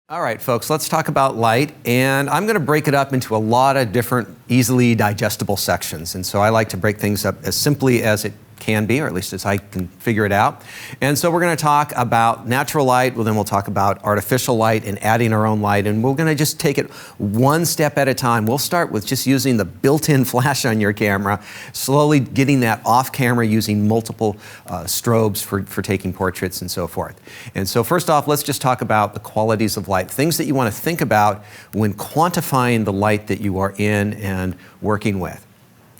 All right, folks, let's talk about light, and I'm going to break it up into a lot of different easily digestible sections. And so I like to break things up as simply as it can be, or at least as I can figure it out. And so we're going to talk about natural light, well, then we'll talk about artificial light and adding our own light, and we're going to just take it one step at a time. We'll start with just using the built-in flash on your camera, slowly getting that off camera using multiple strobes for taking portraits and so forth. And so first off, let's just talk about the qualities of light, things that you want to think about when quantifying the light that you are in and working with.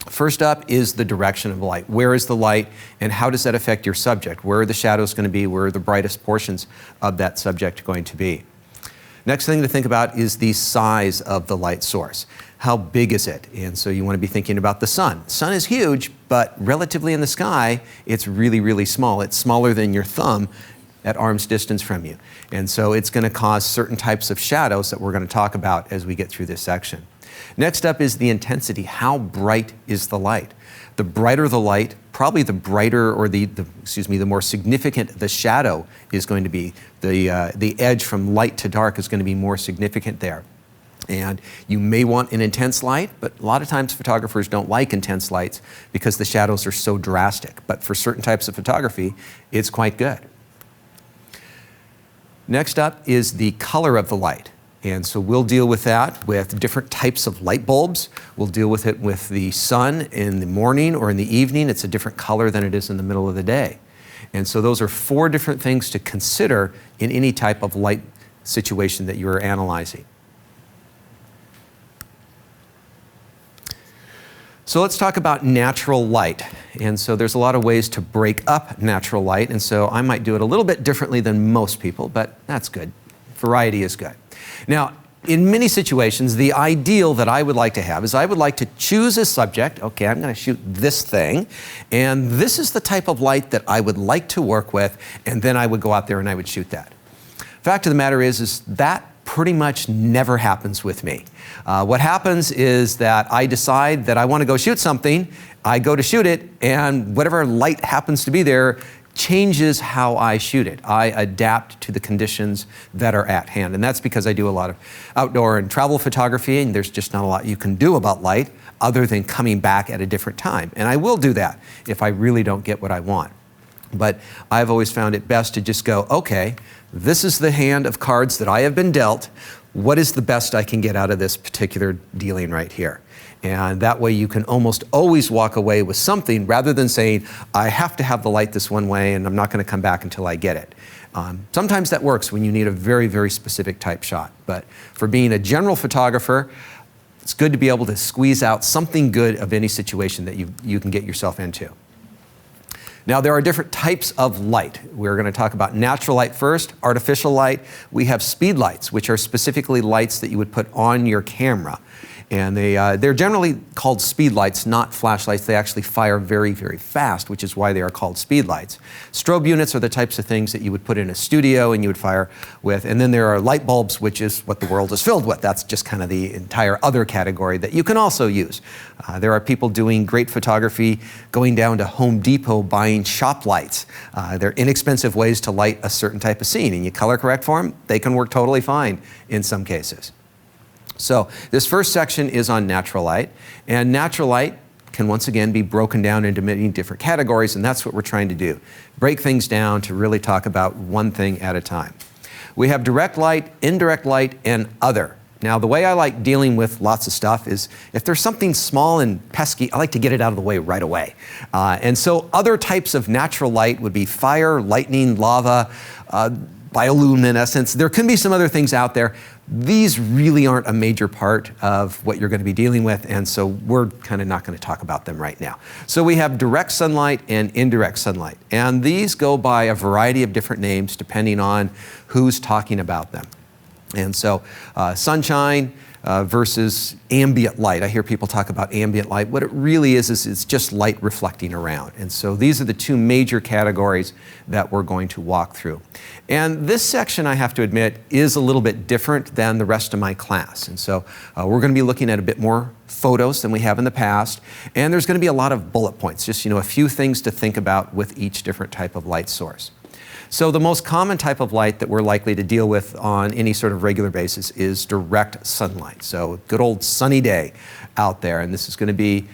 First up is the direction of the light. Where is the light and how does that affect your subject? Where are the shadows going to be? Where are the brightest portions of that subject going to be? Next thing to think about is the size of the light source. How big is it? And so you want to be thinking about the sun. The sun is huge, but relatively in the sky, it's really, really small. It's smaller than your thumb at arm's distance from you. And so it's going to cause certain types of shadows that we're going to talk about as we get through this section. Next up is the intensity. How bright is the light? The brighter the light, probably the brighter or the more significant the shadow is going to be. The edge from light to dark is going to be more significant there. And you may want an intense light, but a lot of times photographers don't like intense lights because the shadows are so drastic. But for certain types of photography, it's quite good. Next up is the color of the light. And so we'll deal with that with different types of light bulbs. We'll deal with it with the sun in the morning or in the evening. It's a different color than it is in the middle of the day. And so those are 4 different things to consider in any type of light situation that you're analyzing. So let's talk about natural light. And so there's a lot of ways to break up natural light. And so I might do it a little bit differently than most people, but that's good. Variety is good. Now, in many situations, the ideal that I would like to have is I would like to choose a subject. Okay, I'm going to shoot this thing, and this is the type of light that I would like to work with, and then I would go out there and I would shoot that. Fact of the matter is that pretty much never happens with me. What happens is that I decide that I want to go shoot something, I go to shoot it, and whatever light happens to be there changes how I shoot it. I adapt to the conditions that are at hand. And that's because I do a lot of outdoor and travel photography, and there's just not a lot you can do about light other than coming back at a different time. And I will do that if I really don't get what I want. But I've always found it best to just go, okay, this is the hand of cards that I have been dealt. What is the best I can get out of this particular dealing right here? And that way you can almost always walk away with something rather than saying, I have to have the light this one way and I'm not going to come back until I get it. Sometimes that works when you need a very, very specific type shot. But for being a general photographer, it's good to be able to squeeze out something good of any situation that you can get yourself into. Now, there are different types of light. We're going to talk about natural light first, artificial light. We have speed lights, which are specifically lights that you would put on your camera. And they're generally called speed lights, not flashlights. They actually fire very, very fast, which is why they are called speed lights. Strobe units are the types of things that you would put in a studio and you would fire with. And then there are light bulbs, which is what the world is filled with. That's just kind of the entire other category that you can also use. There are people doing great photography, going down to Home Depot, buying shop lights. They're inexpensive ways to light a certain type of scene. And you color correct for them, they can work totally fine in some cases. So this first section is on natural light, and natural light can once again be broken down into many different categories, and that's what we're trying to do. Break things down to really talk about one thing at a time. We have direct light, indirect light, and other. Now, the way I like dealing with lots of stuff is if there's something small and pesky, I like to get it out of the way right away. And so other types of natural light would be fire, lightning, lava, bioluminescence. There can be some other things out there. These really aren't a major part of what you're going to be dealing with, and so we're kind of not going to talk about them right now. So we have direct sunlight and indirect sunlight, and these go by a variety of different names depending on who's talking about them. And so sunshine versus ambient light. I hear people talk about ambient light. What it really is it's just light reflecting around. And so these are the 2 major categories that we're going to walk through. And this section, I have to admit, is a little bit different than the rest of my class. And so we're going to be looking at a bit more photos than we have in the past. And there's going to be a lot of bullet points, just a few things to think about with each different type of light source. So the most common type of light that we're likely to deal with on any sort of regular basis is direct sunlight. So good old sunny day out there, and this is going to be,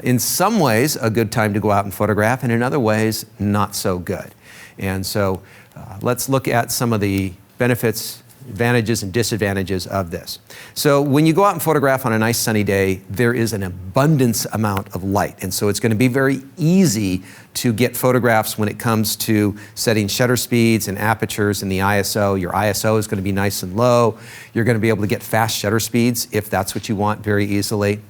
in some ways, a good time to go out and photograph, and in other ways, not so good. And so let's look at some of the benefits, advantages and disadvantages of this. So when you go out and photograph on a nice sunny day, there is an abundance amount of light. And so it's going to be very easy to get photographs when it comes to setting shutter speeds and apertures and the ISO. Your ISO is going to be nice and low. You're going to be able to get fast shutter speeds if that's what you want very easily.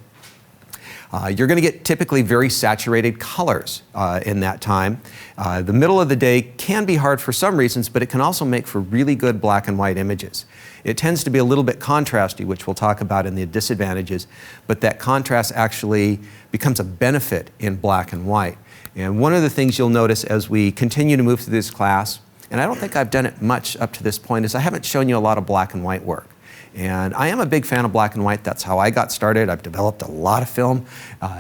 You're going to get typically very saturated colors in that time. The middle of the day can be hard for some reasons, but it can also make for really good black and white images. It tends to be a little bit contrasty, which we'll talk about in the disadvantages, but that contrast actually becomes a benefit in black and white. And one of the things you'll notice as we continue to move through this class, and I don't think I've done it much up to this point, is I haven't shown you a lot of black and white work. And I am a big fan of black and white. That's how I got started. I've developed a lot of film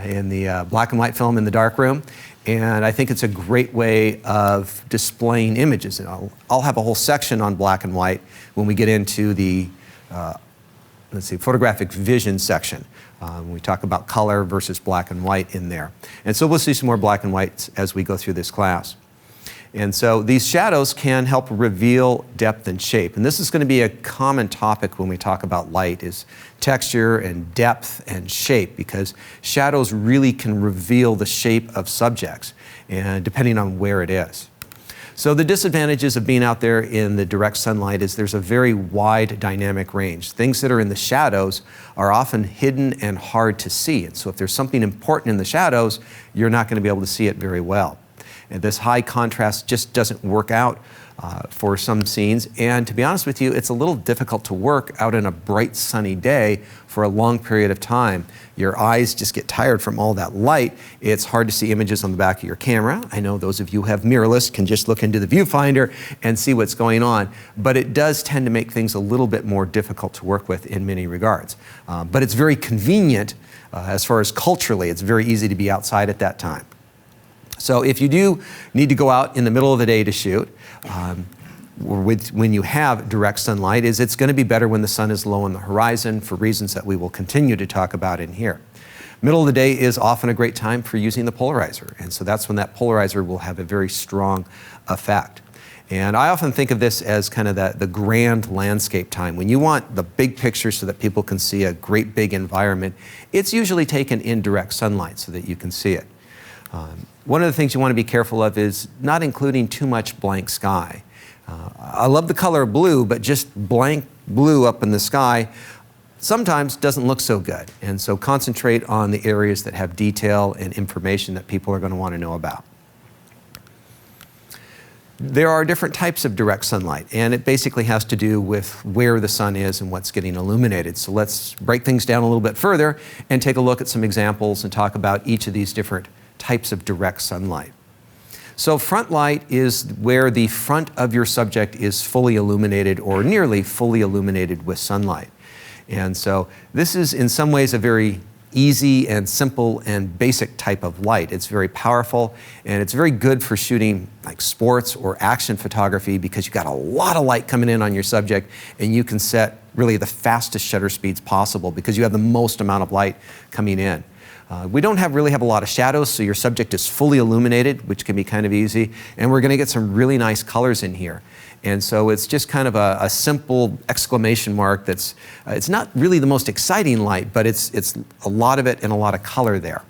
in the black and white film in the darkroom. And I think it's a great way of displaying images. And I'll have a whole section on black and white when we get into the photographic vision section. We talk about color versus black and white in there. And so we'll see some more black and whites as we go through this class. And so these shadows can help reveal depth and shape. And this is going to be a common topic when we talk about light, is texture and depth and shape, because shadows really can reveal the shape of subjects, and depending on where it is. So the disadvantages of being out there in the direct sunlight is there's a very wide dynamic range. Things that are in the shadows are often hidden and hard to see. And so if there's something important in the shadows, you're not going to be able to see it very well. And this high contrast just doesn't work out for some scenes. And to be honest with you, it's a little difficult to work out in a bright sunny day for a long period of time. Your eyes just get tired from all that light. It's hard to see images on the back of your camera. I know those of you who have mirrorless can just look into the viewfinder and see what's going on. But it does tend to make things a little bit more difficult to work with in many regards. But it's very convenient as far as culturally. It's very easy to be outside at that time. So if you do need to go out in the middle of the day to shoot, when you have direct sunlight, it's going to be better when the sun is low on the horizon for reasons that we will continue to talk about in here. Middle of the day is often a great time for using the polarizer, and so that's when that polarizer will have a very strong effect. And I often think of this as kind of the grand landscape time. When you want the big picture so that people can see a great big environment, it's usually taken in direct sunlight so that you can see it. One of the things you want to be careful of is not including too much blank sky. I love the color blue, but just blank blue up in the sky sometimes doesn't look so good. And so concentrate on the areas that have detail and information that people are going to want to know about. There are different types of direct sunlight, and it basically has to do with where the sun is and what's getting illuminated. So let's break things down a little bit further and take a look at some examples and talk about each of these different types of direct sunlight. So front light is where the front of your subject is fully illuminated or nearly fully illuminated with sunlight. And so this is in some ways a very easy and simple and basic type of light. It's very powerful, and it's very good for shooting like sports or action photography because you've got a lot of light coming in on your subject, and you can set really the fastest shutter speeds possible because you have the most amount of light coming in. We don't really have a lot of shadows, so your subject is fully illuminated, which can be kind of easy, and we're going to get some really nice colors in here. And so it's just kind of a simple exclamation mark that's, it's not really the most exciting light, but it's a lot of it and a lot of color there.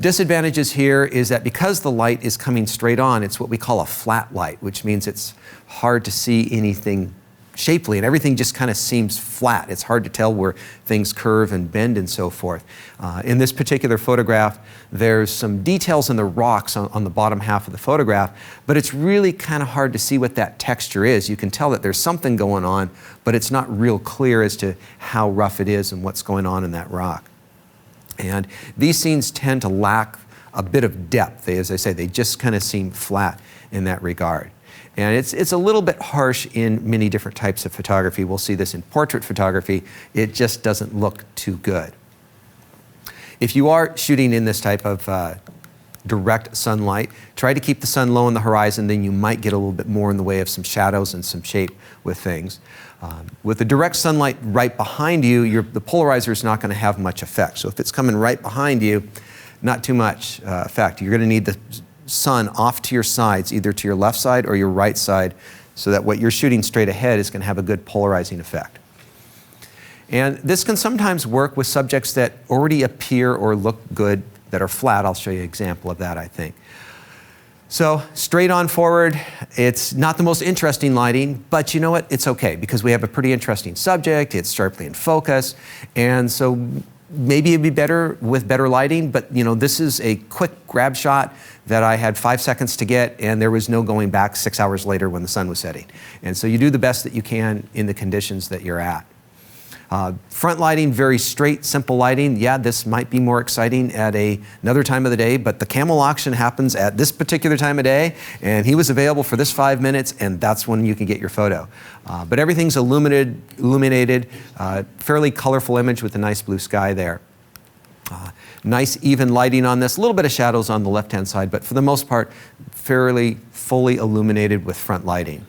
Disadvantages here is that because the light is coming straight on, it's what we call a flat light, which means it's hard to see anything shapely, and everything just kind of seems flat. It's hard to tell where things curve and bend and so forth. In this particular photograph, there's some details in the rocks on the bottom half of the photograph, but it's really kind of hard to see what that texture is. You can tell that there's something going on, but it's not real clear as to how rough it is and what's going on in that rock. And these scenes tend to lack a bit of depth. As I say, they just kind of seem flat in that regard. And it's a little bit harsh in many different types of photography. We'll see this in portrait photography. It just doesn't look too good. If you are shooting in this type of direct sunlight. Try to keep the sun low on the horizon, then you might get a little bit more in the way of some shadows and some shape with things. With the direct sunlight right behind you, the polarizer is not going to have much effect. So if it's coming right behind you, not too much effect. You're going to need the sun off to your sides, either to your left side or your right side, so that what you're shooting straight ahead is going to have a good polarizing effect. And this can sometimes work with subjects that already appear or look good that are flat. I'll show you an example of that, I think. So straight on forward, it's not the most interesting lighting, but you know what? It's okay because we have a pretty interesting subject. It's sharply in focus. And so maybe it'd be better with better lighting, but you know, this is a quick grab shot that I had 5 seconds to get, and there was no going back 6 hours later when the sun was setting. And so you do the best that you can in the conditions that you're at. Front lighting, very straight, simple lighting. Yeah, this might be more exciting at another time of the day, but the camel auction happens at this particular time of day, and he was available for this 5 minutes, and that's when you can get your photo. But everything's illuminated, fairly colorful image with a nice blue sky there. Nice even lighting on this, a little bit of shadows on the left-hand side, but for the most part, fairly fully illuminated with front lighting.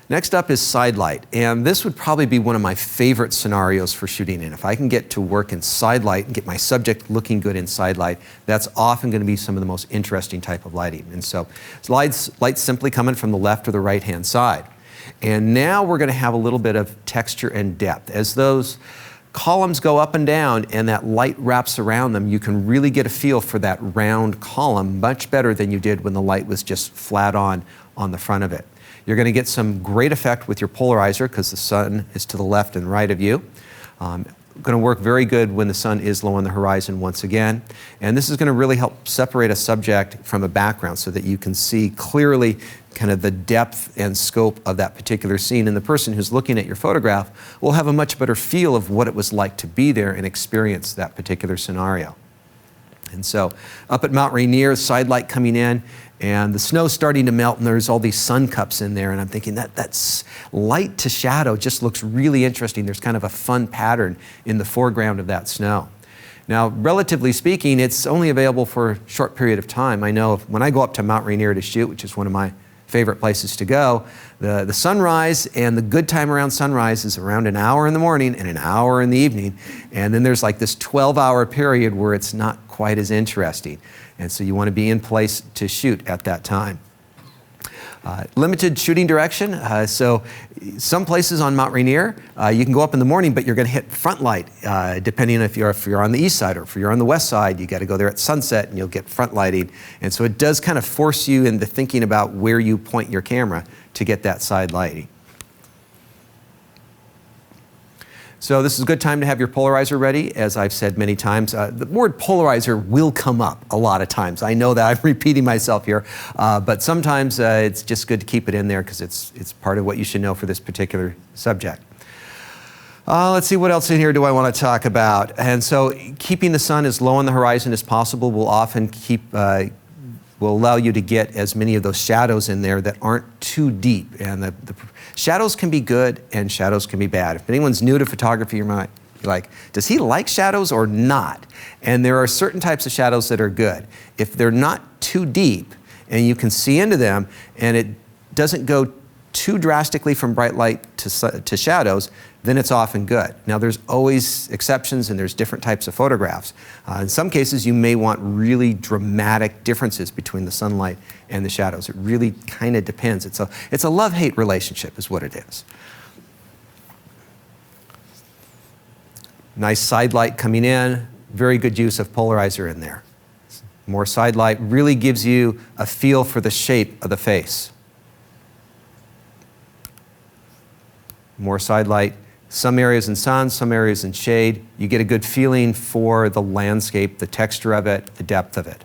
Next up is side light, and this would probably be one of my favorite scenarios for shooting in. If I can get to work in side light and get my subject looking good in side light, that's often going to be some of the most interesting type of lighting. And so light's simply coming from the left or the right-hand side. And now we're going to have a little bit of texture and depth. As those columns go up and down and that light wraps around them, you can really get a feel for that round column much better than you did when the light was just flat on the front of it. You're going to get some great effect with your polarizer because the sun is to the left and right of you. Going to work very good when the sun is low on the horizon once again. And this is going to really help separate a subject from a background so that you can see clearly kind of the depth and scope of that particular scene. And the person who's looking at your photograph will have a much better feel of what it was like to be there and experience that particular scenario. And so up at Mount Rainier, side light coming in, and the snow's starting to melt, and there's all these sun cups in there, and I'm thinking that's light to shadow just looks really interesting. There's kind of a fun pattern in the foreground of that snow. Now, relatively speaking, it's only available for a short period of time. I know when I go up to Mount Rainier to shoot, which is one of my favorite places to go, the sunrise and the good time around sunrise is around an hour in the morning and an hour in the evening, and then there's like this 12-hour period where it's not quite as interesting. And so you want to be in place to shoot at that time. Limited shooting direction. So some places on Mount Rainier, you can go up in the morning, but you're going to hit front light, depending if you're on the east side or if you're on the west side. You got to go there at sunset and you'll get front lighting. And so it does kind of force you into thinking about where you point your camera to get that side lighting. So this is a good time to have your polarizer ready. As I've said many times, the word polarizer will come up a lot of times. I know that I'm repeating myself here, but sometimes it's just good to keep it in there because it's part of what you should know for this particular subject. Let's see, what else in here do I want to talk about? And so keeping the sun as low on the horizon as possible will often will allow you to get as many of those shadows in there that aren't too deep. And the shadows can be good and shadows can be bad. If anyone's new to photography, you might be like, does he like shadows or not? And there are certain types of shadows that are good. If they're not too deep and you can see into them and it doesn't go too drastically from bright light to shadows, then it's often good. Now there's always exceptions and there's different types of photographs. In some cases you may want really dramatic differences between the sunlight and the shadows. It really kind of depends. It's a love-hate relationship is what it is. Nice side light coming in, very good use of polarizer in there. More side light really gives you a feel for the shape of the face. More side light, some areas in sun, some areas in shade. You get a good feeling for the landscape, the texture of it, the depth of it.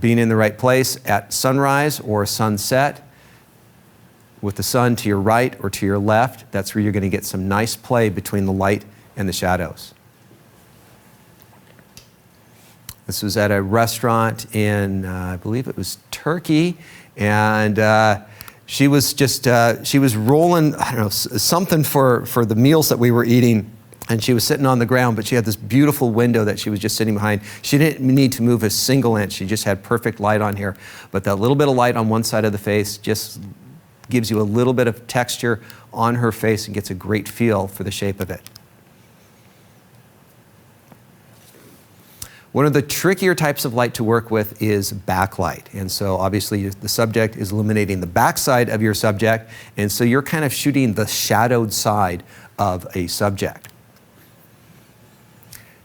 Being in the right place at sunrise or sunset, with the sun to your right or to your left, that's where you're going to get some nice play between the light and the shadows. This was at a restaurant in, I believe it was Turkey, and She was just, she was rolling, I don't know, something for the meals that we were eating, and she was sitting on the ground, but she had this beautiful window that she was just sitting behind. She didn't need to move a single inch. She just had perfect light on here. But that little bit of light on one side of the face just gives you a little bit of texture on her face and gets a great feel for the shape of it. One of the trickier types of light to work with is backlight. And so obviously the subject is illuminating the backside of your subject, and so you're kind of shooting the shadowed side of a subject.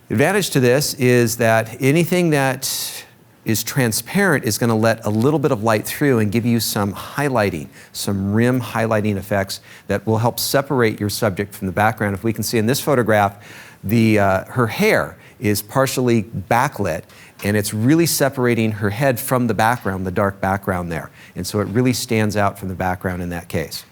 The advantage to this is that anything that is transparent is going to let a little bit of light through and give you some highlighting, some rim highlighting effects that will help separate your subject from the background. If we can see in this photograph, her hair is partially backlit, and it's really separating her head from the background, the dark background there. And so it really stands out from the background in that case.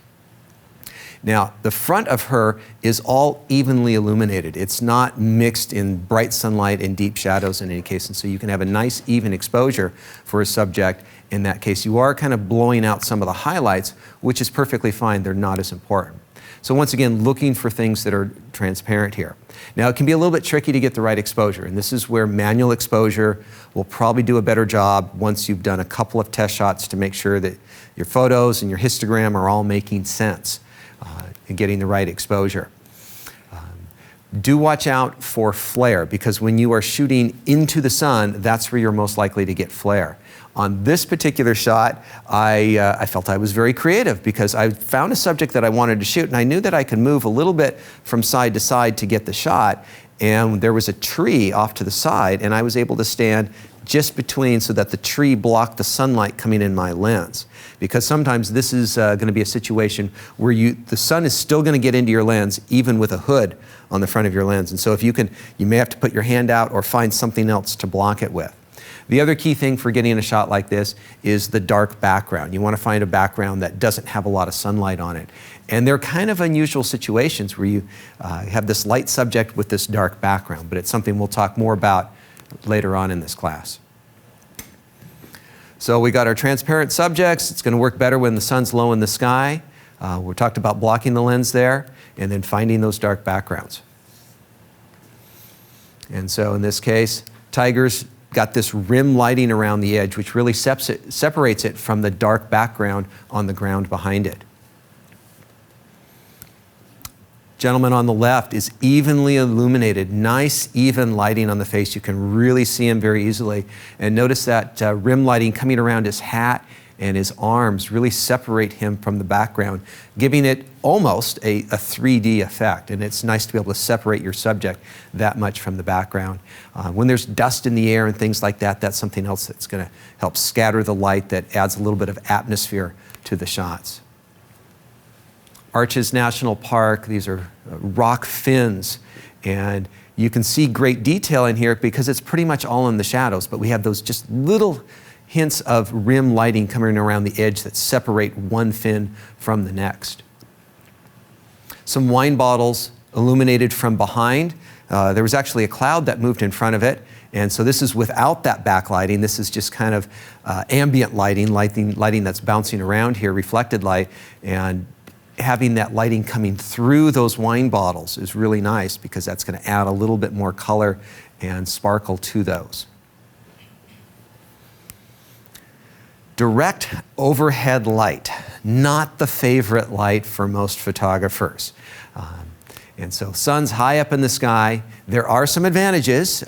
Now, the front of her is all evenly illuminated. It's not mixed in bright sunlight and deep shadows in any case, and so you can have a nice even exposure for a subject. In that case, you are kind of blowing out some of the highlights, which is perfectly fine. They're not as important. So once again, looking for things that are transparent here. Now, it can be a little bit tricky to get the right exposure, and this is where manual exposure will probably do a better job once you've done a couple of test shots to make sure that your photos and your histogram are all making sense and getting the right exposure. Do watch out for flare, because when you are shooting into the sun, that's where you're most likely to get flare. On this particular shot, I felt I was very creative because I found a subject that I wanted to shoot, and I knew that I could move a little bit from side to side to get the shot, and there was a tree off to the side, and I was able to stand just between so that the tree blocked the sunlight coming in my lens. Because sometimes this is going to be a situation where the sun is still going to get into your lens even with a hood on the front of your lens. And so if you may have to put your hand out or find something else to block it with. The other key thing for getting a shot like this is the dark background. You want to find a background that doesn't have a lot of sunlight on it. And they're kind of unusual situations where you have this light subject with this dark background, but it's something we'll talk more about later on in this class. So we got our transparent subjects. It's going to work better when the sun's low in the sky. We talked about blocking the lens there and then finding those dark backgrounds. And so in this case, Tiger's got this rim lighting around the edge, which really separates it from the dark background on the ground behind it. Gentleman on the left is evenly illuminated, nice even lighting on the face. You can really see him very easily. And notice that rim lighting coming around his hat and his arms really separate him from the background, giving it almost a 3D effect. And it's nice to be able to separate your subject that much from the background. When there's dust in the air and things like that, that's something else that's going to help scatter the light that adds a little bit of atmosphere to the shots. Arches National Park, these are rock fins, and you can see great detail in here because it's pretty much all in the shadows, but we have those just little hints of rim lighting coming around the edge that separate one fin from the next. Some wine bottles illuminated from behind. There was actually a cloud that moved in front of it, and so this is without that backlighting. This is just kind of ambient lighting that's bouncing around here, reflected light, and having that lighting coming through those wine bottles is really nice because that's going to add a little bit more color and sparkle to those. Direct overhead light, not the favorite light for most photographers. And so sun's high up in the sky. There are some advantages.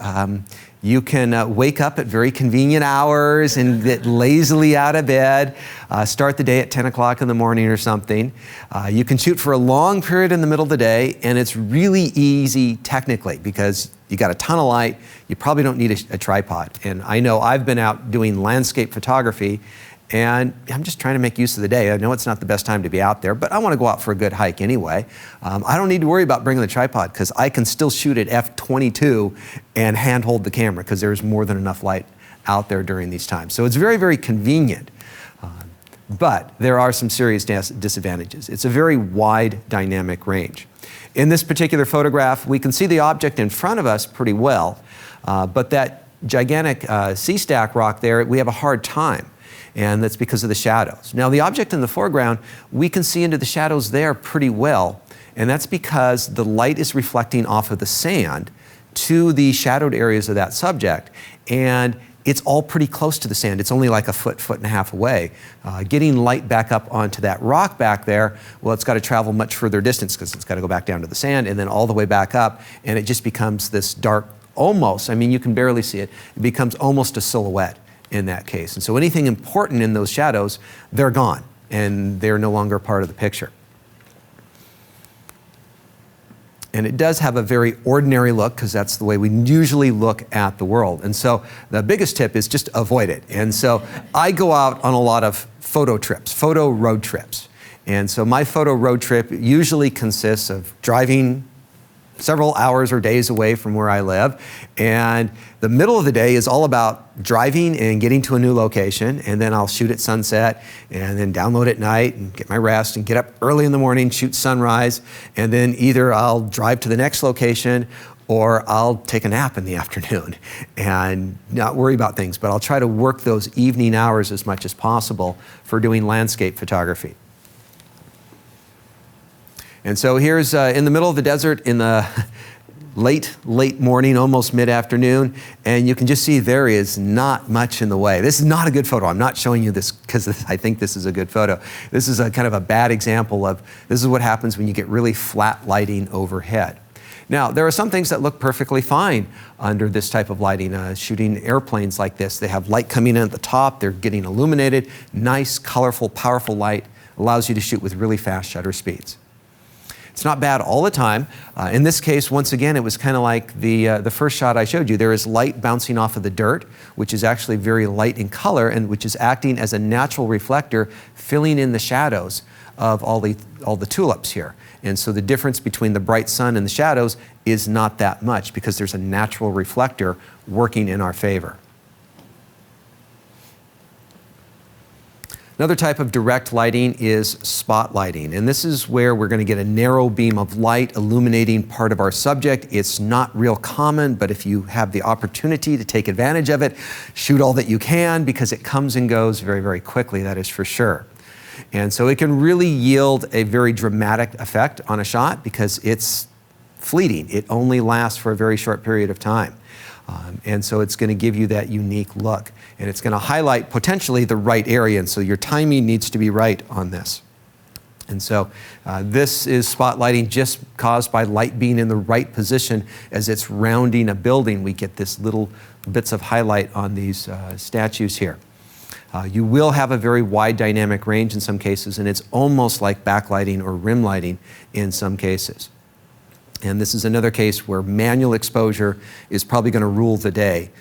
You can wake up at very convenient hours and get lazily out of bed, start the day at 10 o'clock in the morning or something. You can shoot for a long period in the middle of the day, and it's really easy technically because you got a ton of light. You probably don't need a tripod. And I know I've been out doing landscape photography, and I'm just trying to make use of the day. I know it's not the best time to be out there, but I want to go out for a good hike anyway. I don't need to worry about bringing the tripod because I can still shoot at f/22 and handhold the camera because there's more than enough light out there during these times. So it's very, very convenient. But there are some serious disadvantages. It's a very wide dynamic range. In this particular photograph, we can see the object in front of us pretty well, but that gigantic sea stack rock there, we have a hard time. And that's because of the shadows. Now, the object in the foreground, we can see into the shadows there pretty well, and that's because the light is reflecting off of the sand to the shadowed areas of that subject, and it's all pretty close to the sand. It's only like a foot and a half away. Getting light back up onto that rock back there, well, it's got to travel much further distance because it's got to go back down to the sand and then all the way back up, and it just becomes this dark, almost, I mean, you can barely see it, it becomes almost a silhouette in that case. And so anything important in those shadows, they're gone, and they're no longer part of the picture. And it does have a very ordinary look because that's the way we usually look at the world. And so the biggest tip is just avoid it. And so I go out on a lot of photo trips, photo road trips. And so my photo road trip usually consists of driving several hours or days away from where I live. And the middle of the day is all about driving and getting to a new location. And then I'll shoot at sunset and then download at night and get my rest and get up early in the morning, shoot sunrise. And then either I'll drive to the next location or I'll take a nap in the afternoon and not worry about things. But I'll try to work those evening hours as much as possible for doing landscape photography. And so here's in the middle of the desert in the late morning, almost mid-afternoon, and you can just see there is not much in the way. This is not a good photo. I'm not showing you this because I think this is a good photo. This is a kind of a bad example of, this is what happens when you get really flat lighting overhead. Now, there are some things that look perfectly fine under this type of lighting. Shooting airplanes like this, they have light coming in at the top, they're getting illuminated, nice, colorful, powerful light, allows you to shoot with really fast shutter speeds. It's not bad all the time. In this case, once again, it was kind of like the first shot I showed you. There is light bouncing off of the dirt, which is actually very light in color and which is acting as a natural reflector, filling in the shadows of all the tulips here. And so the difference between the bright sun and the shadows is not that much because there's a natural reflector working in our favor. Another type of direct lighting is spot lighting, and this is where we're going to get a narrow beam of light illuminating part of our subject. It's not real common, but if you have the opportunity to take advantage of it, shoot all that you can because it comes and goes very, very quickly, that is for sure. And so it can really yield a very dramatic effect on a shot because it's fleeting. It only lasts for a very short period of time. And so it's going to give you that unique look. And it's going to highlight potentially the right area. And so your timing needs to be right on this. And so this is spotlighting just caused by light being in the right position as it's rounding a building. We get this little bits of highlight on these statues here. You will have a very wide dynamic range in some cases, and it's almost like backlighting or rim lighting in some cases. And this is another case where manual exposure is probably going to rule the day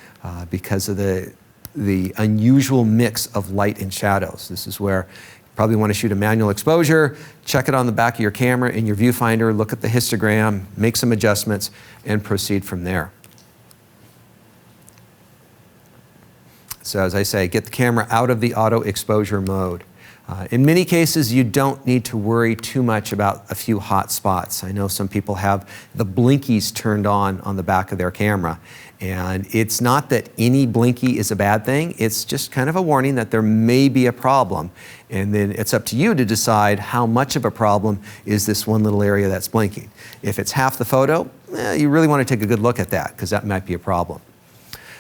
because of the unusual mix of light and shadows. This is where you probably want to shoot a manual exposure, check it on the back of your camera in your viewfinder, look at the histogram, make some adjustments, and proceed from there. So as I say, get the camera out of the auto exposure mode. In many cases, you don't need to worry too much about a few hot spots. I know some people have the blinkies turned on the back of their camera. And it's not that any blinky is a bad thing. It's just kind of a warning that there may be a problem. And then it's up to you to decide how much of a problem is this one little area that's blinking. If it's half the photo, you really want to take a good look at that because that might be a problem.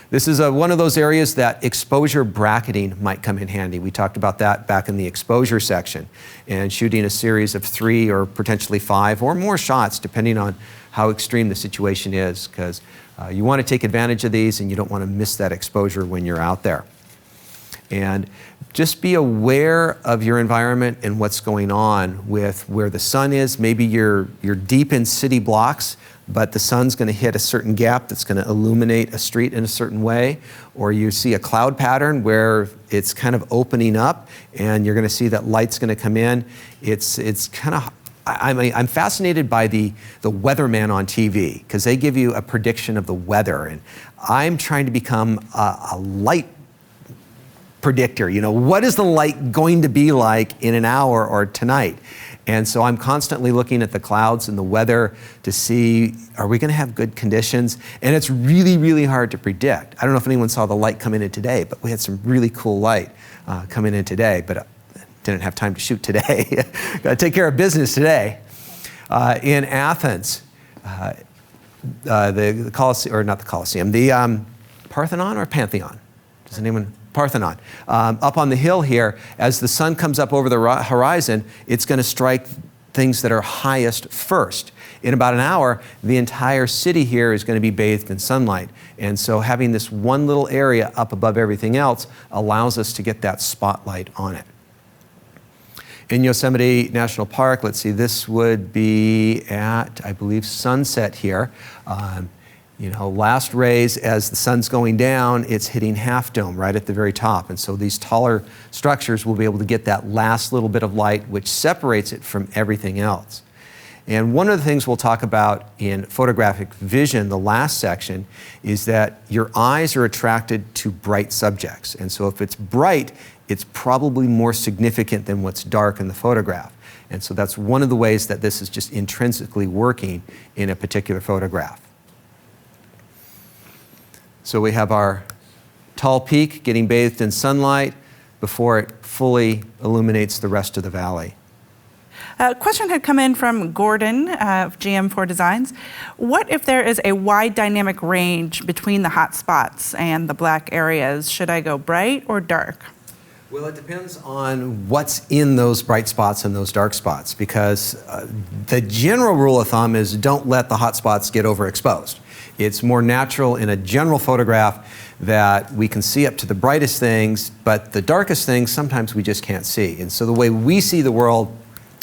This is one of those areas that exposure bracketing might come in handy. We talked about that back in the exposure section and shooting a series of 3 or potentially 5 or more shots depending on how extreme the situation is because you want to take advantage of these and you don't want to miss that exposure when you're out there. And just be aware of your environment and what's going on with where the sun is. Maybe you're deep in city blocks, but the sun's going to hit a certain gap that's going to illuminate a street in a certain way, or you see a cloud pattern where it's kind of opening up and you're going to see that light's going to come in. It's kind of, I'm fascinated by the weatherman on TV because they give you a prediction of the weather, and I'm trying to become a light predictor. You know, what is the light going to be like in an hour or tonight? And so I'm constantly looking at the clouds and the weather to see, are we going to have good conditions? And it's really, really hard to predict. I don't know if anyone saw the light coming in today, but we had some really cool light coming in today, but didn't have time to shoot today. Got to take care of business today. In Athens, the Colosseum, or not the Colosseum, the Parthenon or Pantheon? Does anyone? Parthenon. Up on the hill here, as the sun comes up over the horizon, it's going to strike things that are highest first. In about an hour, the entire city here is going to be bathed in sunlight. And so having this one little area up above everything else allows us to get that spotlight on it. In Yosemite National Park, let's see, this would be at, I believe, sunset here. You know, last rays as the sun's going down, it's hitting Half Dome right at the very top. And so these taller structures will be able to get that last little bit of light which separates it from everything else. And one of the things we'll talk about in photographic vision, the last section, is that your eyes are attracted to bright subjects. And so if it's bright, it's probably more significant than what's dark in the photograph. And so that's one of the ways that this is just intrinsically working in a particular photograph. So we have our tall peak getting bathed in sunlight before it fully illuminates the rest of the valley. A question had come in from Gordon of GM4 Designs. What if there is a wide dynamic range between the hot spots and the black areas? Should I go bright or dark? Well, it depends on what's in those bright spots and those dark spots, because the general rule of thumb is don't let the hot spots get overexposed. It's more natural in a general photograph that we can see up to the brightest things, but the darkest things sometimes we just can't see. And so the way we see the world,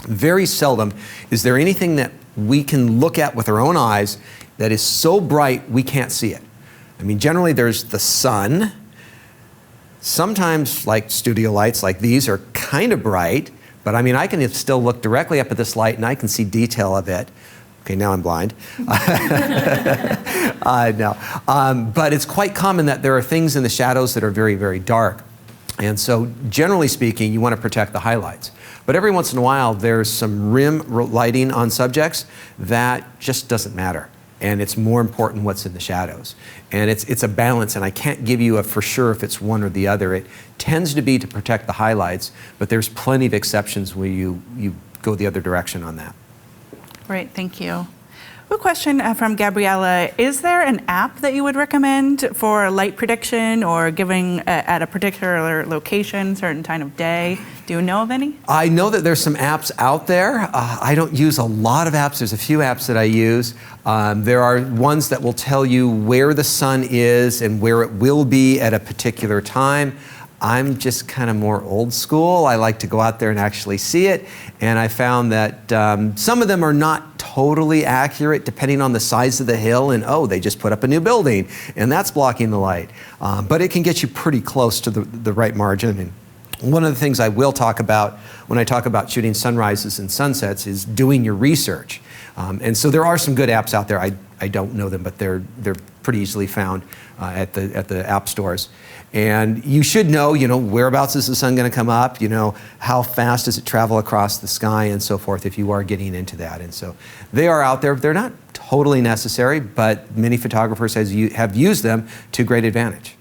very seldom is there anything that we can look at with our own eyes that is so bright we can't see it. I mean, generally there's the sun. Sometimes, like studio lights like these are kind of bright, but I mean, I can still look directly up at this light and I can see detail of it. Okay, now I'm blind. No. But it's quite common that there are things in the shadows that are very, very dark. And so generally speaking, you want to protect the highlights. But every once in a while, there's some rim lighting on subjects that just doesn't matter. And it's more important what's in the shadows. And it's a balance, and I can't give you a for sure if it's one or the other. It tends to be to protect the highlights, but there's plenty of exceptions where you go the other direction on that. Great, thank you. A question from Gabriella. Is there an app that you would recommend for light prediction or giving at a particular location, certain time of day? Do you know of any? I know that there's some apps out there. I don't use a lot of apps. There's a few apps that I use. There are ones that will tell you where the sun is and where it will be at a particular time. I'm just kind of more old school. I like to go out there and actually see it. And I found that some of them are not totally accurate depending on the size of the hill and, oh, they just put up a new building and that's blocking the light. But it can get you pretty close to the right margin. And one of the things I will talk about when I talk about shooting sunrises and sunsets is doing your research. And so there are some good apps out there. I don't know them, but they're pretty easily found at the app stores. And you should know, whereabouts is the sun going to come up, how fast does it travel across the sky and so forth if you are getting into that. And so they are out there. They're not totally necessary, but many photographers have used them to great advantage.